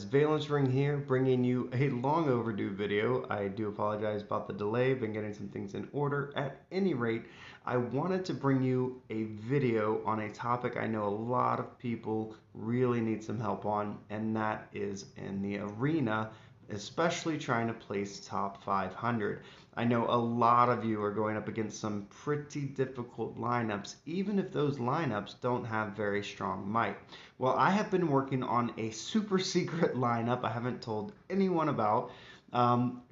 guys, Valence Ring here, bringing you a long overdue video. I do apologize about the delay, been getting some things in order. At any rate, I wanted to bring you a video on a topic I know a lot of people really need some help on, and that is in the arena, especially trying to place top 500. I know a lot of you are going up against some pretty difficult lineups, even if those lineups don't have very strong might. Well, I have been working on a super secret lineup I haven't told anyone about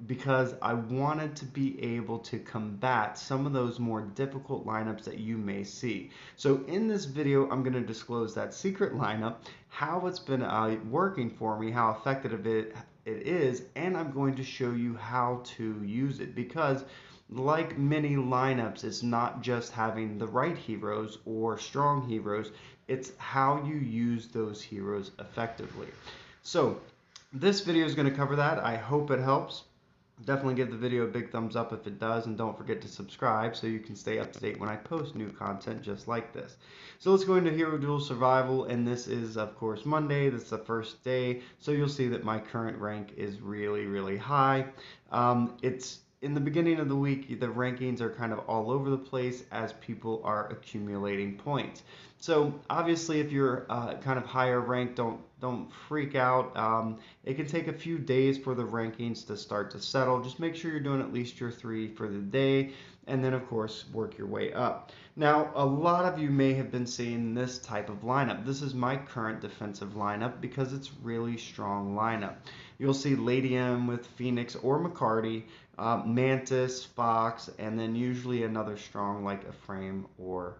because I wanted to be able to combat some of those more difficult lineups that you may see. So in this video, I'm going to disclose that secret lineup, how it's been working for me, how effective it is, and I'm going to show you how to use it because like many lineups, it's not just having the right heroes or strong heroes, it's how you use those heroes effectively. So this video is going to cover that. I hope it helps. Definitely give the video a big thumbs up if it does, and don't forget to subscribe so you can stay up to date when I post new content just like this. So let's go into Hero-Duel Survival, and this is of course Monday. This is the first day, so you'll see that my current rank is really high. It's in the beginning of the week, the rankings are kind of all over the place as people are accumulating points. So obviously, if you're kind of higher ranked, don't freak out. It can take a few days for the rankings to start to settle. Just make sure you're doing at least your 3 for the day, and then of course work your way up. Now, a lot of you may have been seeing this type of lineup. This is my current defensive lineup because it's really strong lineup. You'll see Lady M with Phoenix or McCarty, Mantis, Fox, and then usually another strong like a Frame or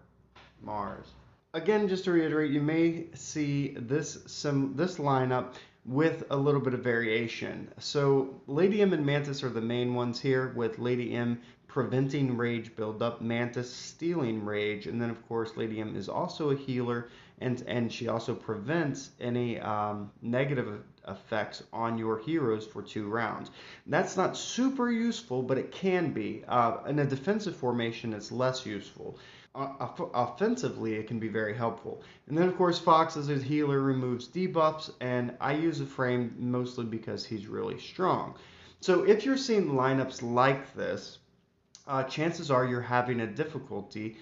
Mars. Again, just to reiterate, you may see this lineup with a little bit of variation. So Lady M and Mantis are the main ones here, with Lady M preventing rage buildup, Mantis stealing rage, and then of course Lady M is also a healer, and she also prevents any negative effects on your heroes for 2 rounds. That's not super useful, but it can be. In a defensive formation, it's less useful. Offensively, it can be very helpful. And then of course Fox as a healer removes debuffs, and I use a Frame mostly because he's really strong. So if you're seeing lineups like this, chances are you're having a difficulty,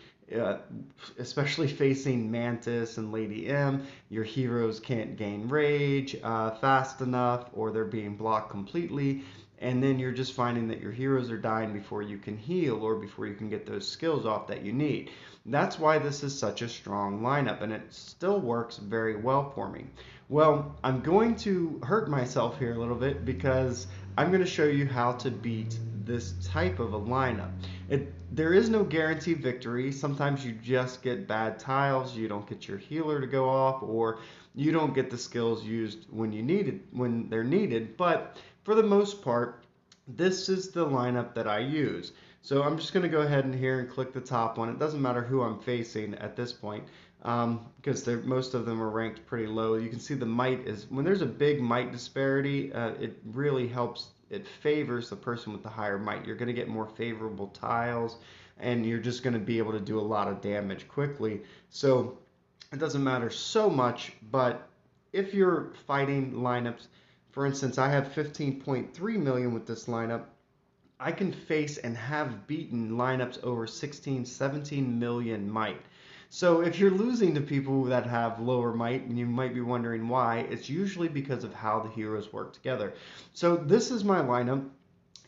especially facing Mantis and Lady M. Your heroes can't gain rage fast enough, or they're being blocked completely, and then you're just finding that your heroes are dying before you can heal or before you can get those skills off that you need. That's why this is such a strong lineup, and it still works very well for me. Well, I'm going to hurt myself here a little bit because I'm going to show you how to beat this type of a lineup. There is no guaranteed victory. Sometimes you just get bad tiles, you don't get your healer to go off, or you don't get the skills used when they're needed. But for the most part, this is the lineup that I use. So I'm just going to go ahead and here and click the top one. It doesn't matter who I'm facing at this point because most of them are ranked pretty low. You can see the might is, when there's a big might disparity, it really helps. It favors the person with the higher might. You're going to get more favorable tiles, and you're just going to be able to do a lot of damage quickly. So it doesn't matter so much, but if you're fighting lineups, for instance, I have 15.3 million with this lineup. I can face and have beaten lineups over 16, 17 million might. So if you're losing to people that have lower might, and you might be wondering why, it's usually because of how the heroes work together. So this is my lineup,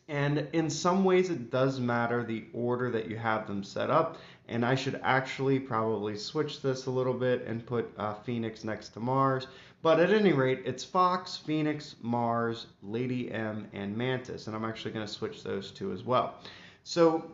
and in some ways it does matter the order that you have them set up, and I should actually probably switch this a little bit and put Phoenix next to Mars. But at any rate, it's Fox, Phoenix, Mars, Lady M, and Mantis, and I'm actually going to switch those two as well. So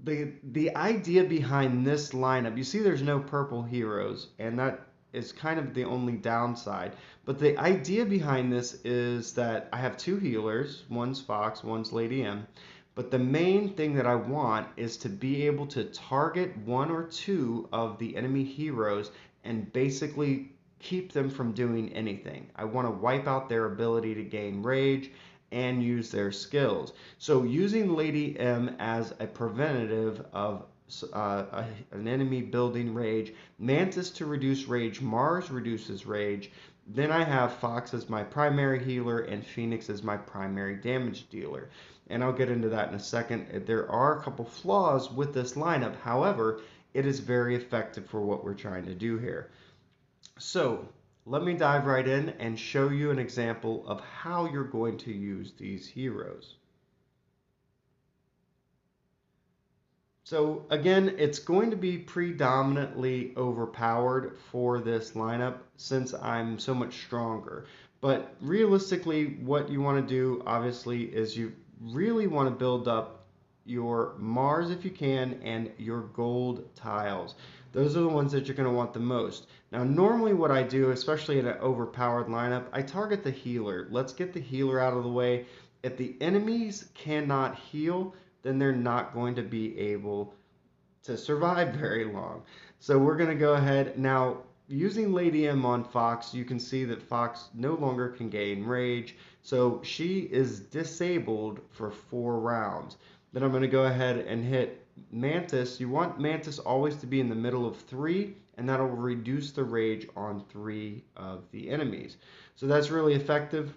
the idea behind this lineup, you see there's no purple heroes, and that is kind of the only downside. But the idea behind this is that I have 2 healers, one's Fox, one's Lady M. But the main thing that I want is to be able to target 1 or 2 of the enemy heroes and basically keep them from doing anything. I want to wipe out their ability to gain rage and use their skills. So using Lady M as a preventative of an enemy building rage, Mantis to reduce rage, Mars reduces rage, Then I have Fox as my primary healer and Phoenix as my primary damage dealer. And I'll get into that in a second. There are a couple flaws with this lineup. However, it is very effective for what we're trying to do here. So let me dive right in and show you an example of how you're going to use these heroes. So again, it's going to be predominantly overpowered for this lineup since I'm so much stronger. But realistically, what you want to do, obviously, is you really want to build up your Mars if you can and your gold tiles. Those are the ones that you're going to want the most. Now, normally what I do, especially in an overpowered lineup, I target the healer. Let's get the healer out of the way. If the enemies cannot heal, then they're not going to be able to survive very long. So we're going to go ahead now. Using Lady M on Fox, you can see that Fox no longer can gain rage, so she is disabled for 4 rounds. Then I'm going to go ahead and hit Mantis. You want Mantis always to be in the middle of 3, and that'll reduce the rage on 3 of the enemies. So that's really effective.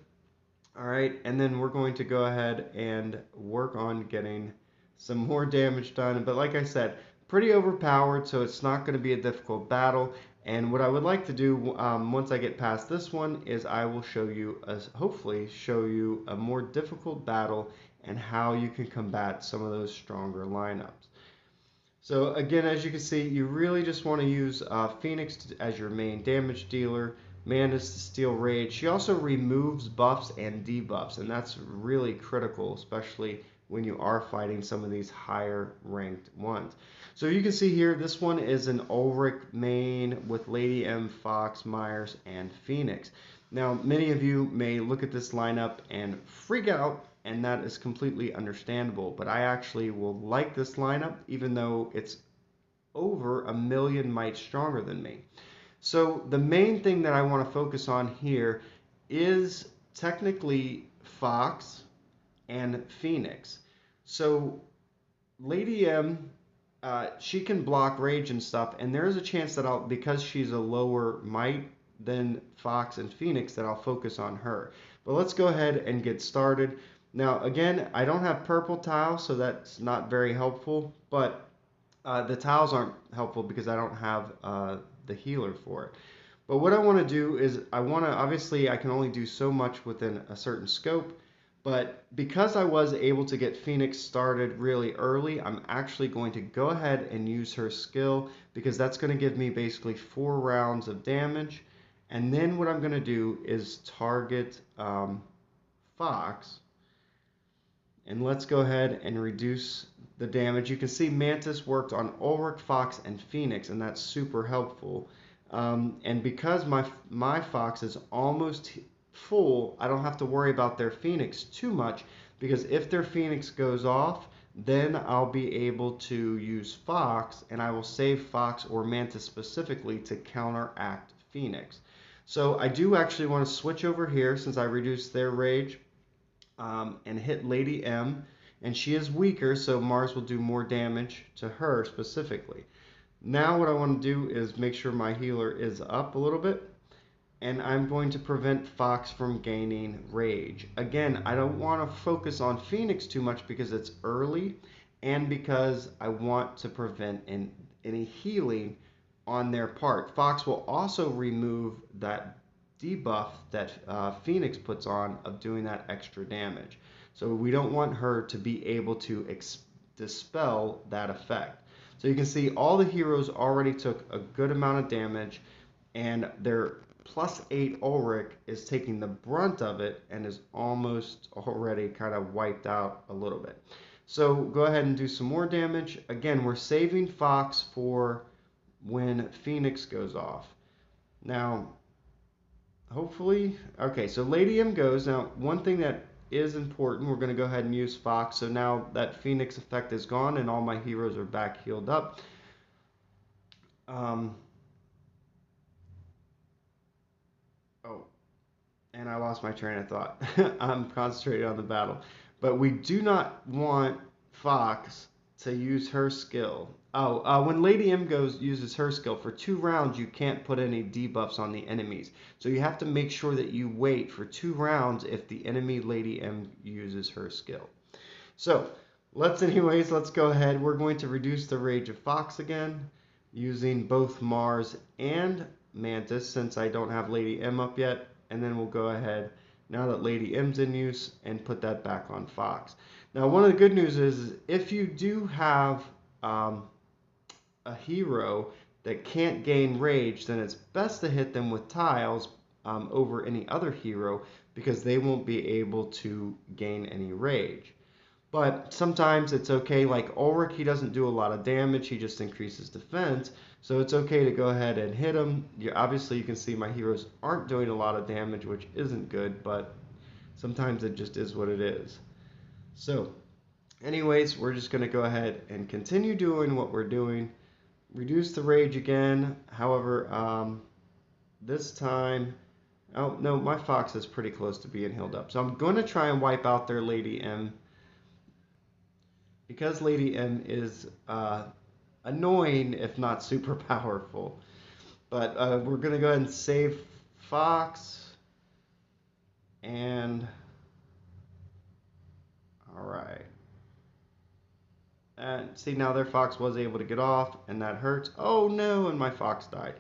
All right, and then we're going to go ahead and work on getting some more damage done. But like I said, pretty overpowered, so it's not going to be a difficult battle. And what I would like to do once I get past this one is I will show you, hopefully show you a more difficult battle and how you can combat some of those stronger lineups. So again, as you can see, you really just want to use Phoenix as your main damage dealer. Mantis to steal rage. She also removes buffs and debuffs, and that's really critical, especially when you are fighting some of these higher ranked ones. So you can see here, this one is an Ulrich main with Lady M, Fox, Myers, and Phoenix. Now, many of you may look at this lineup and freak out, and that is completely understandable, but I actually will like this lineup, even though it's over 1,000,000 mites stronger than me. So the main thing that I want to focus on here is technically Fox and Phoenix. So Lady M, she can block rage and stuff, and there is a chance that because she's a lower might than Fox and Phoenix, that I'll focus on her. But let's go ahead and get started. Now, again, I don't have purple tiles, so that's not very helpful, but the tiles aren't helpful because I don't have the healer for it. But what I want to do is obviously I can only do so much within a certain scope, but because I was able to get Phoenix started really early, I'm actually going to go ahead and use her skill because that's going to give me basically 4 rounds of damage. And then what I'm going to do is target Fox. And let's go ahead and reduce the damage. You can see Mantis worked on Ulrich, Fox, and Phoenix, and that's super helpful. And because my Fox is almost full, I don't have to worry about their Phoenix too much, because if their Phoenix goes off, then I'll be able to use Fox, and I will save Fox or Mantis specifically to counteract Phoenix. So I do actually want to switch over here since I reduced their rage. And hit Lady M, and she is weaker, so Mars will do more damage to her specifically. Now what I want to do is make sure my healer is up a little bit, and I'm going to prevent Fox from gaining rage. Again, I don't want to focus on Phoenix too much because it's early, and because I want to prevent any healing on their part. Fox will also remove that debuff that Phoenix puts on of doing that extra damage. So we don't want her to be able to dispel that effect. So you can see all the heroes already took a good amount of damage, and their +8 Ulrich is taking the brunt of it and is almost already kind of wiped out a little bit. So go ahead and do some more damage. Again, we're saving Fox for when Phoenix goes off. Now, hopefully, okay, so Lady M goes. Now, one thing that is important, we're going to go ahead and use Fox. So now that Phoenix effect is gone and all my heroes are back healed up. Oh, and I lost my train of thought. I'm concentrated on the battle. But we do not want Fox to use her skill. When Lady M uses her skill for 2 rounds, you can't put any debuffs on the enemies. So you have to make sure that you wait for 2 rounds if the enemy Lady M uses her skill. So let's go ahead. We're going to reduce the rage of Fox again using both Mars and Mantis since I don't have Lady M up yet. And then we'll go ahead now that Lady M's in use and put that back on Fox. Now, one of the good news is if you do have a hero that can't gain rage, then it's best to hit them with tiles over any other hero because they won't be able to gain any rage. But sometimes it's okay, like Ulrich, he doesn't do a lot of damage, he just increases defense, so it's okay to go ahead and hit him. Obviously you can see my heroes aren't doing a lot of damage, which isn't good, but sometimes it just is what it is. So anyways, we're just going to go ahead and continue doing what we're doing. Reduce the rage again. However, this time, oh no, my Fox is pretty close to being healed up. So I'm going to try and wipe out their Lady M. Because Lady M is annoying, if not super powerful. But we're going to go ahead and save Fox. And, alright. And see, now their Fox was able to get off, and that hurts. Oh no, and my Fox died.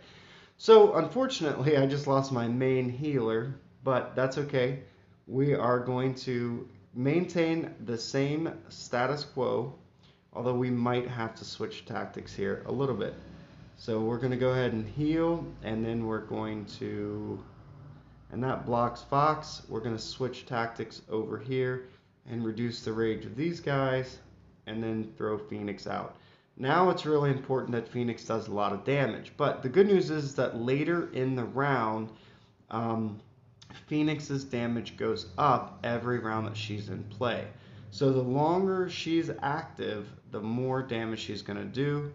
So, unfortunately, I just lost my main healer, but that's okay. We are going to maintain the same status quo, although we might have to switch tactics here a little bit. So we're going to go ahead and heal, and then we're going to, and that blocks Fox. We're going to switch tactics over here and reduce the rage of these guys, and then throw Phoenix out. Now it's really important that Phoenix does a lot of damage, but the good news is that later in the round, Phoenix's damage goes up every round that she's in play. So the longer she's active, the more damage she's going to do.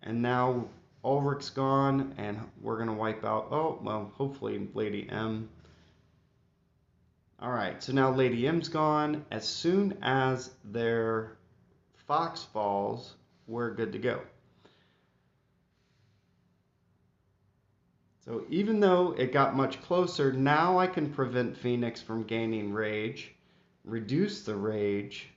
And now Ulrich's gone, and we're going to wipe out, oh, well, hopefully Lady M. Alright, so now Lady M's gone. As soon as their Fox falls, we're good to go. So even though it got much closer, now I can prevent Phoenix from gaining rage, reduce the rage.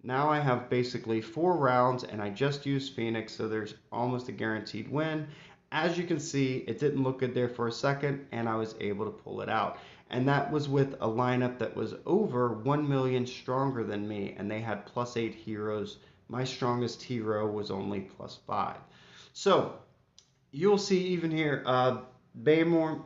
Now I have basically 4 rounds, and I just used Phoenix, so there's almost a guaranteed win. As you can see, it didn't look good there for a second, and I was able to pull it out. And that was with a lineup that was over 1 million stronger than me, and they had +8 heroes. My strongest hero was only +5. So you'll see even here, Bamer,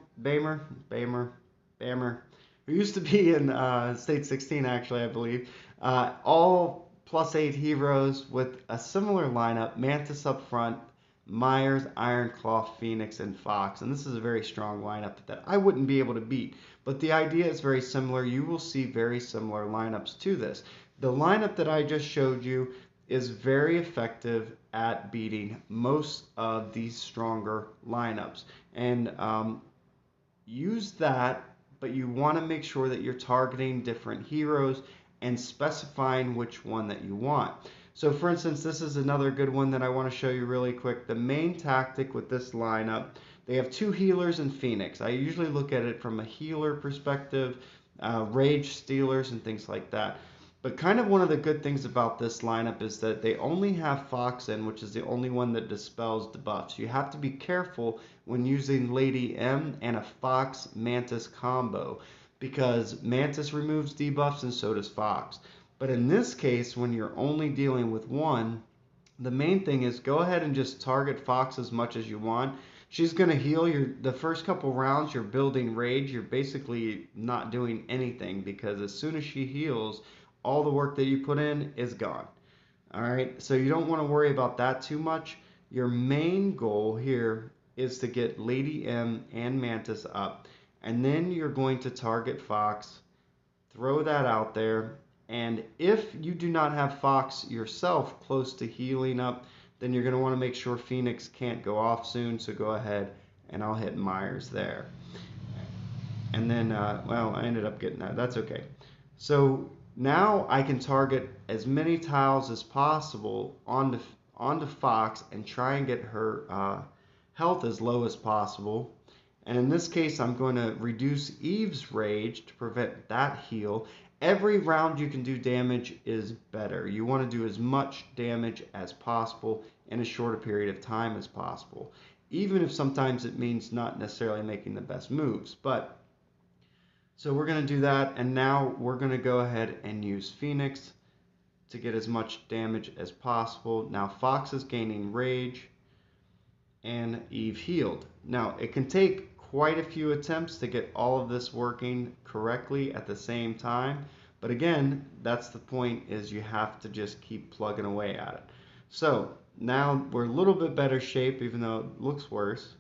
who used to be in State 16 actually, I believe, all +8 heroes with a similar lineup, Mantis up front, Myers, Ironclaw, Phoenix, and Fox. And this is a very strong lineup that I wouldn't be able to beat. But the idea is very similar. You will see very similar lineups to this. The lineup that I just showed you is very effective at beating most of these stronger lineups. And use that, but you want to make sure that you're targeting different heroes and specifying which one that you want. So for instance, this is another good one that I want to show you really quick. The main tactic with this lineup, they have 2 healers and Phoenix. I usually look at it from a healer perspective, rage stealers and things like that. But kind of one of the good things about this lineup is that they only have Fox in, which is the only one that dispels debuffs. You have to be careful when using Lady M and a Fox Mantis combo, because Mantis removes debuffs and so does Fox. But in this case, when you're only dealing with one, the main thing is go ahead and just target Fox as much as you want. She's going to heal the first couple rounds, you're building rage. You're basically not doing anything because as soon as she heals, all the work that you put in is gone. Alright, so you don't want to worry about that too much. Your main goal here is to get Lady M and Mantis up. And then you're going to target Fox, throw that out there. And if you do not have Fox yourself close to healing up, then you're going to want to make sure Phoenix can't go off soon. So go ahead and I'll hit Myers there. And then, well, I ended up getting that. That's okay. So Now I can target as many tiles as possible onto Fox and try and get her health as low as possible. And in this case, I'm going to reduce Eve's rage to prevent that heal. Every round you can do damage is better. You want to do as much damage as possible in as short a period of time as possible, even if sometimes it means not necessarily making the best moves. But so we're going to do that, and now we're going to go ahead and use Phoenix to get as much damage as possible. Now Fox is gaining rage and Eve healed. Now it can take quite a few attempts to get all of this working correctly at the same time, but again, that's the point, is you have to just keep plugging away at it. So now we're a little bit better shape, even though it looks worse,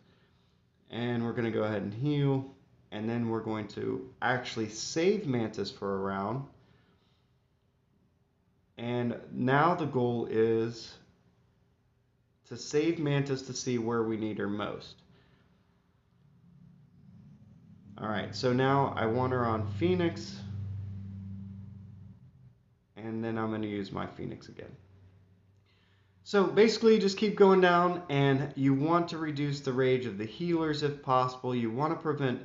and we're going to go ahead and heal, and then we're going to actually save Mantis for a round. And now the goal is to save Mantis to see where we need her most. Alright, so now I want her on Phoenix, and then I'm going to use my Phoenix again. So basically just keep going down, and you want to reduce the rage of the healers if possible. You want to prevent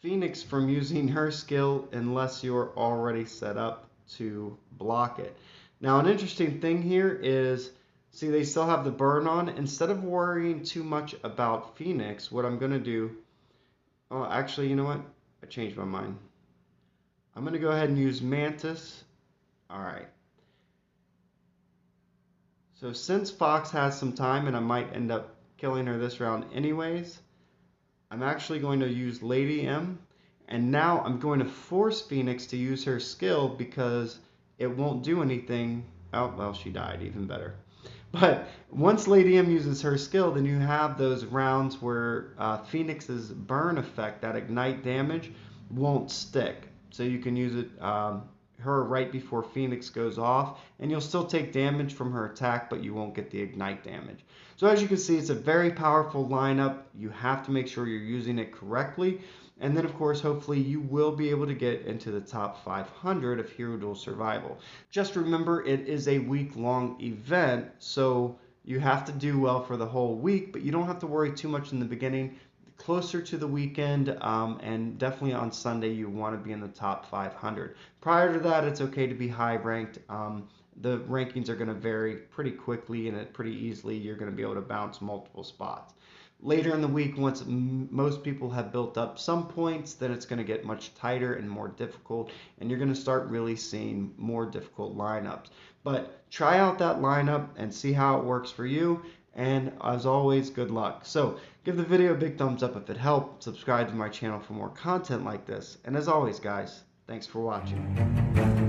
Phoenix from using her skill unless you're already set up to block it. Now an interesting thing here is, see, they still have the burn on. Instead of worrying too much about Phoenix, what I'm going to do, oh, actually, you know what? I changed my mind. I'm going to go ahead and use Mantis. Alright. So since Fox has some time, and I might end up killing her this round anyways, I'm actually going to use Lady M. And now I'm going to force Phoenix to use her skill because it won't do anything. Oh, well, she died. Even better. But once Lady M uses her skill, then you have those rounds where Phoenix's burn effect, that ignite damage, won't stick. So you can use it her right before Phoenix goes off, and you'll still take damage from her attack, but you won't get the ignite damage. So as you can see, it's a very powerful lineup. You have to make sure you're using it correctly. And then, of course, hopefully you will be able to get into the top 500 of Hero-Duel Survival. Just remember, it is a week-long event, so you have to do well for the whole week, but you don't have to worry too much in the beginning. Closer to the weekend, and definitely on Sunday, you want to be in the top 500. Prior to that, it's okay to be high-ranked. The rankings are going to vary pretty quickly, and pretty easily you're going to be able to bounce multiple spots. Later in the week, once most people have built up some points, then it's going to get much tighter and more difficult, and you're going to start really seeing more difficult lineups. But try out that lineup and see how it works for you, and as always, good luck. So give the video a big thumbs up if it helped, subscribe to my channel for more content like this, and as always, guys, thanks for watching.